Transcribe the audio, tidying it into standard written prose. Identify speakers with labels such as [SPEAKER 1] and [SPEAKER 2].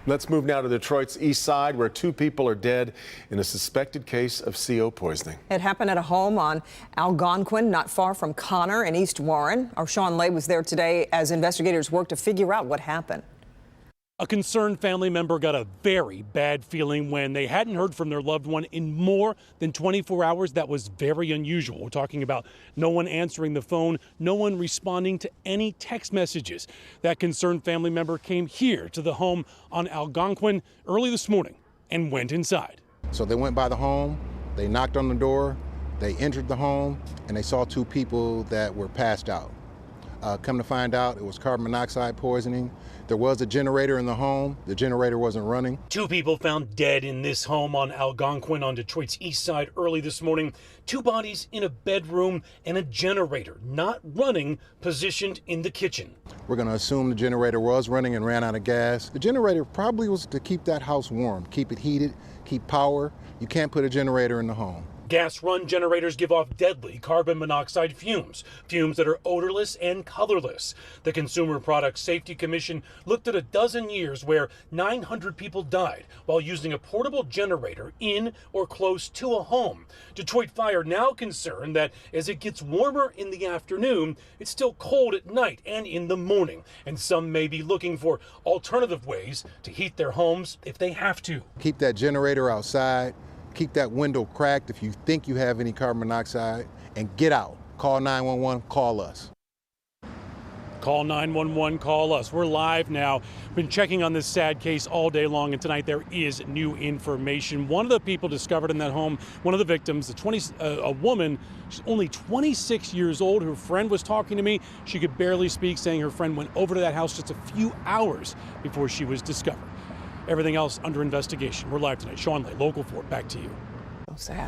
[SPEAKER 1] Let's move now to Detroit's east side, where 2 people are dead in a suspected case of CO poisoning.
[SPEAKER 2] It happened at a home on Algonquin, not far from Connor in East Warren. Our Sean Lay was there today as investigators worked to figure out what happened.
[SPEAKER 3] A concerned family member got a very bad feeling when they hadn't heard from their loved one in more than 24 hours. That was very unusual. We're talking about no one answering the phone, no one responding to any text messages. That concerned family member came here to the home on Algonquin early this morning and went inside.
[SPEAKER 4] So they went by the home, they knocked on the door, they entered the home, and they saw 2 people that were passed out. Come to find out, it was carbon monoxide poisoning. There was a generator in the home. The generator wasn't running.
[SPEAKER 3] 2 people found dead in this home on Algonquin on Detroit's east side early this morning. 2 bodies in a bedroom and a generator not running positioned in the kitchen.
[SPEAKER 4] We're going to assume the generator was running and ran out of gas. The generator probably was to keep that house warm, keep it heated, keep power. You can't put a generator in the home.
[SPEAKER 3] Gas-run generators give off deadly carbon monoxide fumes that are odorless and colorless. The Consumer Product Safety Commission looked at a dozen years where 900 people died while using a portable generator in or close to a home. Detroit Fire now concerned that as it gets warmer in the afternoon, it's still cold at night and in the morning, and some may be looking for alternative ways to heat their homes if they have to.
[SPEAKER 4] Keep that generator outside. Keep that window cracked if you think you have any carbon monoxide, and get out. Call 911, call us.
[SPEAKER 3] Call 911, call us. We're live now. Been checking on this sad case all day long, and tonight there is new information. One of the people discovered in that home, one of the victims, a woman, she's only 26 years old. Her friend was talking to me. She could barely speak, saying her friend went over to that house just a few hours before she was discovered. Everything else under investigation. We're live tonight. Sean Lay, Local 4, back to you.
[SPEAKER 2] So sad.